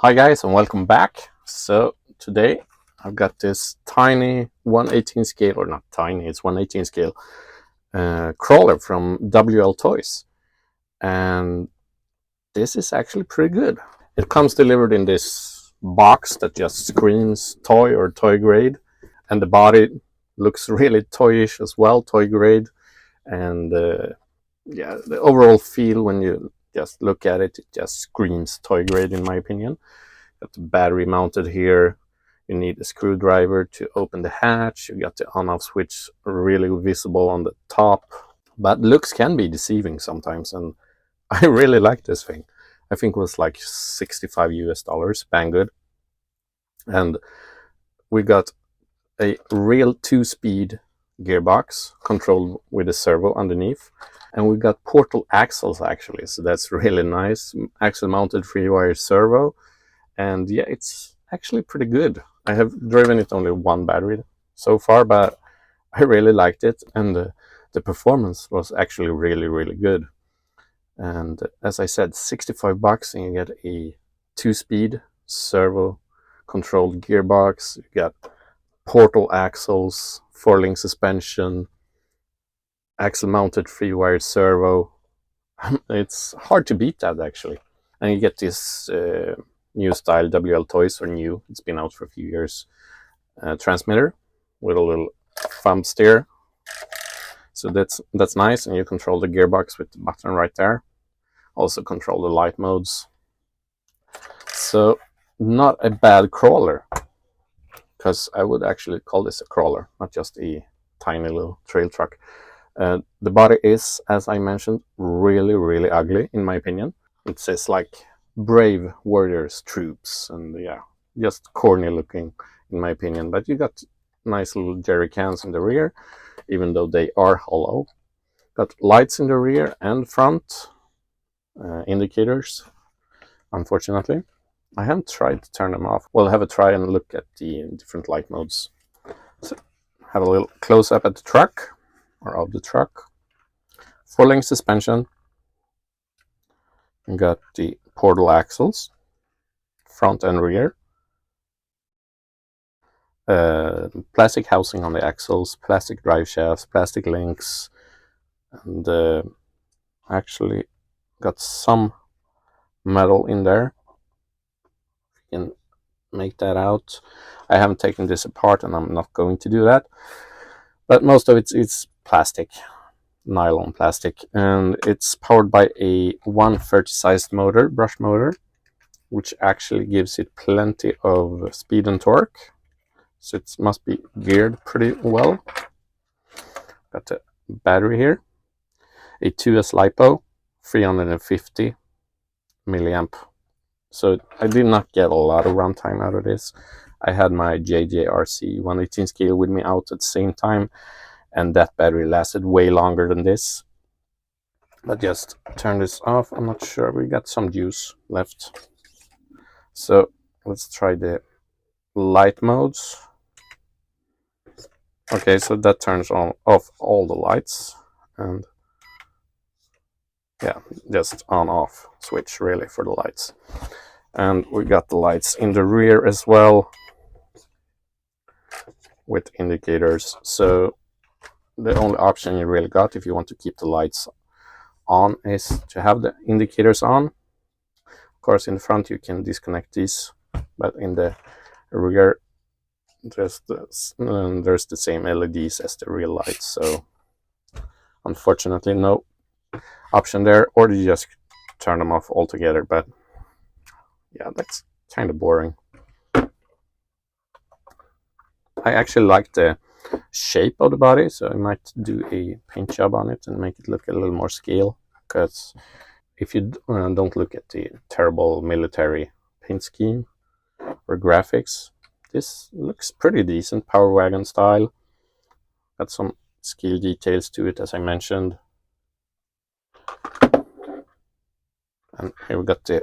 Hi guys and welcome back. So today I've got this tiny 1/18 scale, or not tiny, it's 1/18 scale crawler from WLtoys, and this is actually pretty good. It comes delivered in this box that just screams toy or toy grade, and the body looks really toyish as well, toy grade, and yeah, the overall feel when you just look at it, it just screams toy grade in my opinion. Got the battery mounted here. You need a screwdriver to open the hatch. You got the on-off switch really visible on the top. But looks can be deceiving sometimes, and I really like this thing. I think it was like 65 US dollars, bang good. And we got a real 2-speed gearbox controlled with a servo underneath. And we got portal axles actually, so that's really nice. Axle mounted 3-wire servo. And yeah, it's actually pretty good. I have driven it only one battery so far, but I really liked it, and the performance was actually really good. And as I said, 65 bucks, and you get a 2-speed servo controlled gearbox. You got portal axles, 4-link suspension, axle mounted 3-wire servo. It's hard to beat that actually. And you get this new style WLtoys, or new, it's been out for a few years, transmitter with a little thumb steer. So that's nice, and you control the gearbox with the button right there. Also control the light modes. So not a bad crawler, because I would actually call this a crawler, not just a tiny little trail truck. The body is, as I mentioned, really ugly in my opinion. It says like brave warriors troops, and yeah, just corny looking in my opinion. But you got nice little jerry cans in the rear, even though they are hollow. Got lights in the rear and front, indicators. Unfortunately, I haven't tried to turn them off. We'll have a try and look at the different light modes. So have a little close up at the truck, or of the truck. 4-link suspension. You got the portal axles, front and rear. Plastic housing on the axles, plastic drive shafts, plastic links, and actually got some metal in there. You can make that out. I haven't taken this apart, and I'm not going to do that. But most of it's plastic, nylon plastic, and it's powered by a 130 sized motor, brush motor, which actually gives it plenty of speed and torque. So it must be geared pretty well. Got the battery here, a 2S LiPo, 350 milliamp. So I did not get a lot of runtime out of this. I had my JJRC 1/18 scale with me out at the same time, and that battery lasted way longer than this. But just turn this off. I'm not sure, we got some juice left. So let's try the light modes. Okay, so that turns off all the lights, and yeah, just on off switch really for the lights. And we got the lights in the rear as well with indicators. So the only option you really got if you want to keep the lights on is to have the indicators on. Of course, in the front you can disconnect these, but in the rear there's the same LEDs as the real lights. So unfortunately, no option there, or you just turn them off altogether. But yeah, that's kind of boring. I actually like the shape of the body, so I might do a paint job on it and make it look a little more scale, because if you don't look at the terrible military paint scheme or graphics, this looks pretty decent, Power Wagon style. Got some scale details to it, as I mentioned. And here we got the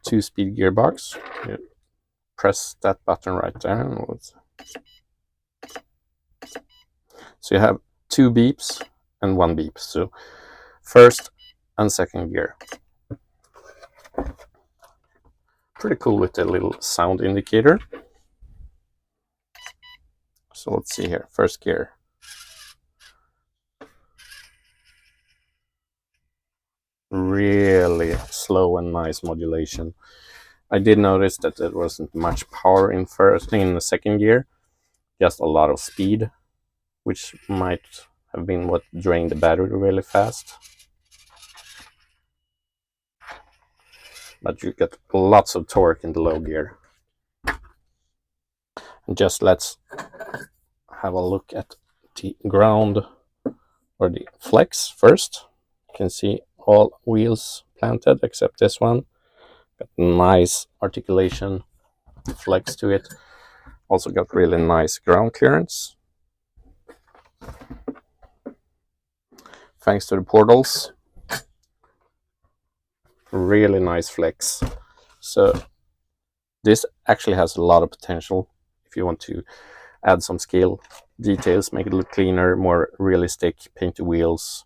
2-speed gearbox. You press that button right there. So you have 2 beeps and 1 beep. So first and second gear. pretty cool with the little sound indicator. So let's see here, first gear. Really slow and nice modulation. I did notice that there wasn't much power in the second gear, just a lot of speed, which might have been what drained the battery really fast. But you get lots of torque in the low gear. And just let's have a look at the ground or the flex first. You can see all wheels planted except this one. Got nice articulation flex to it. Also got really nice ground clearance. Thanks to the portals. Really nice flex. So this actually has a lot of potential if you want to add some scale details, make it look cleaner, more realistic, paint the wheels.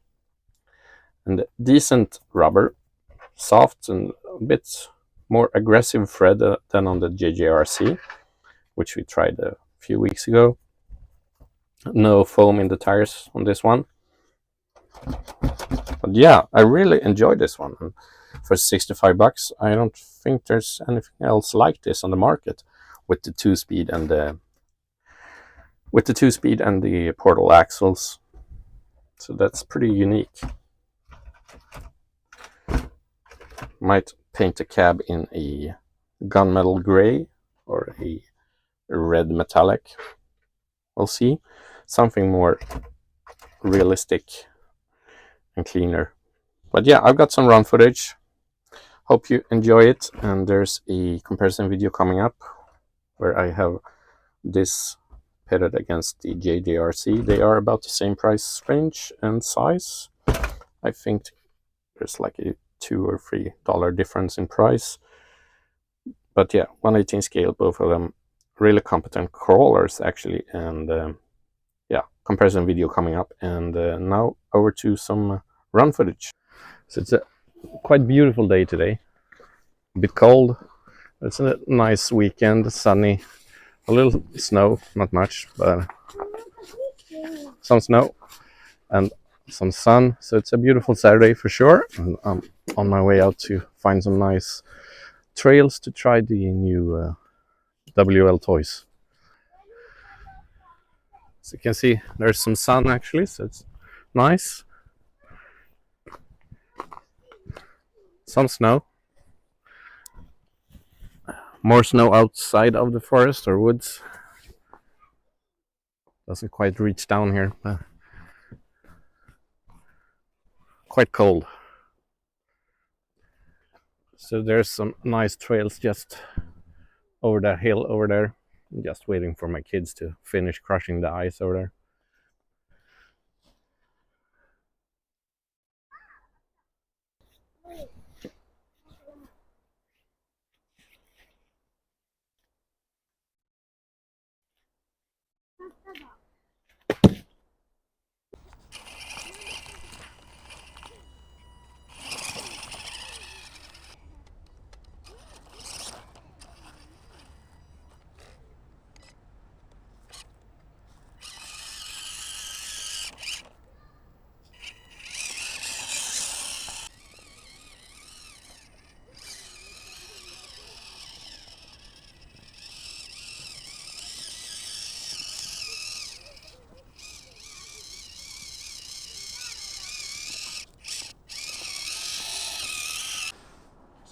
And decent rubber, soft and a bit more aggressive thread than on the JJRC, which we tried a few weeks ago. No foam in the tires on this one. But yeah, I really enjoyed this one. And for $65, I don't think there's anything else like this on the market with the two-speed and the portal axles. So that's pretty unique. Might paint the cab in a gunmetal gray or a red metallic. We'll see. Something more realistic and cleaner. But yeah, I've got some run footage. Hope you enjoy it. And there's a comparison video coming up where I have this pitted against the JDRC. They are about the same price range and size. I think there's like a $2 or $3 difference in price. But yeah, 1/18 scale, both of them really competent crawlers actually. And yeah, comparison video coming up. And now over to some run footage. So it's a quite beautiful day today. A bit cold. It's a nice weekend, sunny. A little snow, not much, but some snow and some sun. So it's a beautiful Saturday for sure. And I'm on my way out to find some nice trails to try the new WLtoys. So you can see there's some sun actually, so it's nice. Some snow. More snow outside of the forest or woods. Doesn't quite reach down here, but quite cold. So there's some nice trails just over that hill over there. I'm just waiting for my kids to finish crushing the ice over there.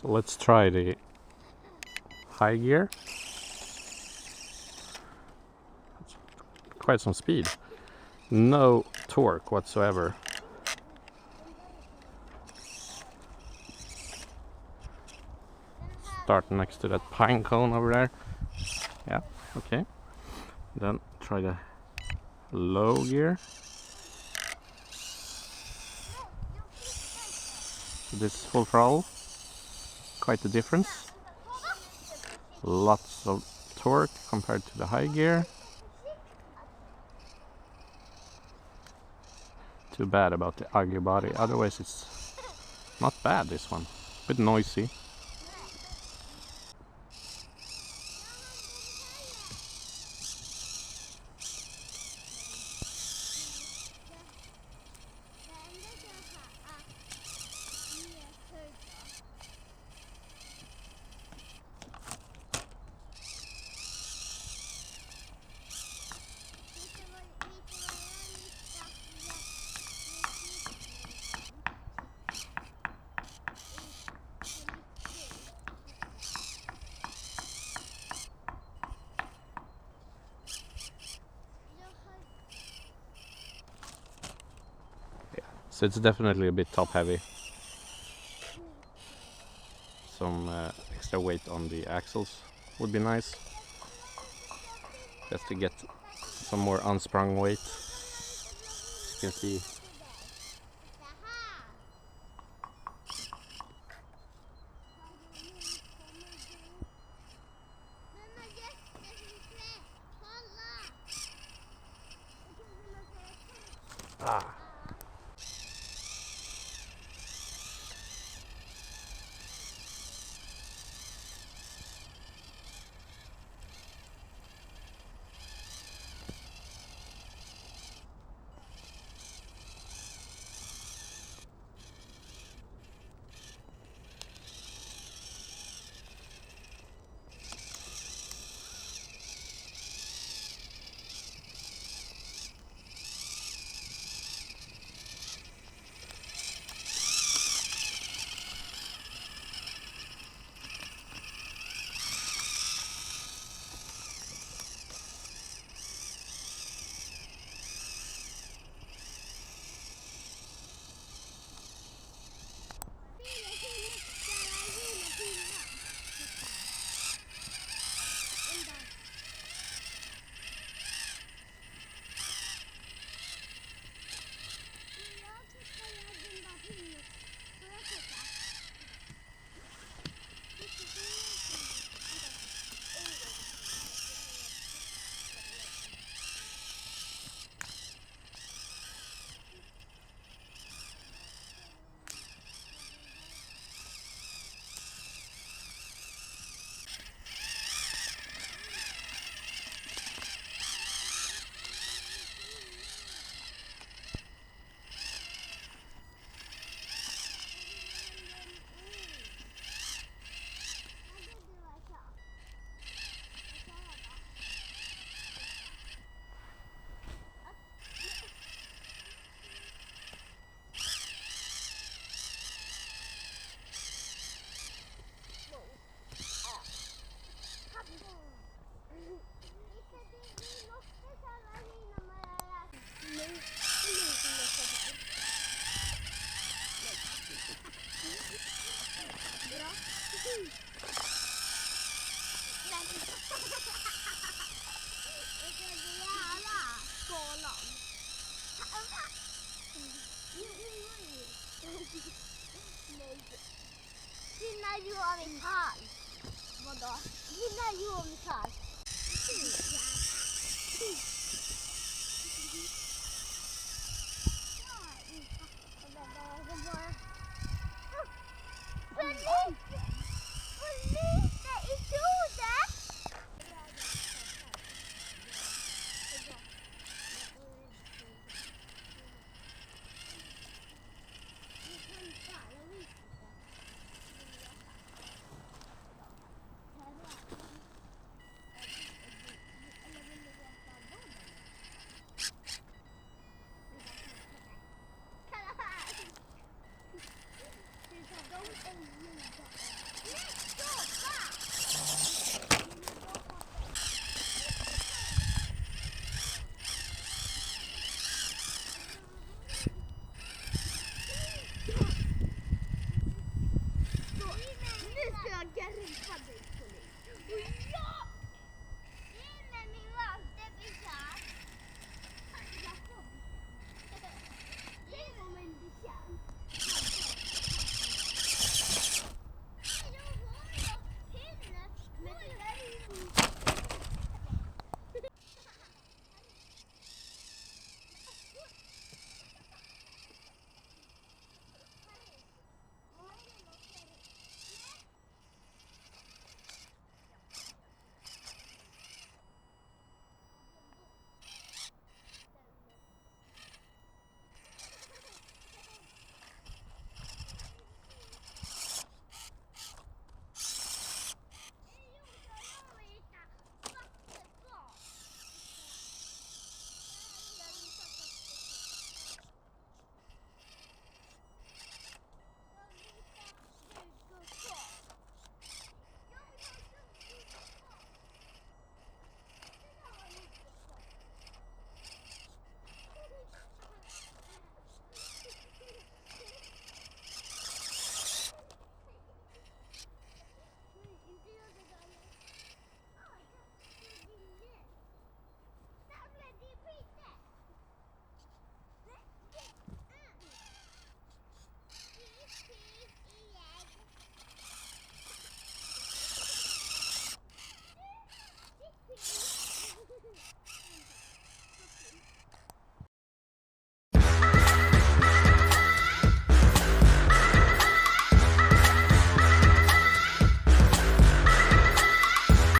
So let's try the high gear. Quite some speed. No torque whatsoever. Start next to that pine cone over there. Yeah, okay. Then try the low gear. This is full throttle. Quite the difference. Lots of torque compared to the high gear. Too bad about the ugly body. Otherwise it's not bad, this one. A bit noisy. So it's definitely a bit top heavy. Some extra weight on the axles would be nice, just to get some more unsprung weight. As you can see. Ah. Gillar jag metall? Vadå? Gillar jag metall? För lite i solen! Nu ska jag garpa dig på dig.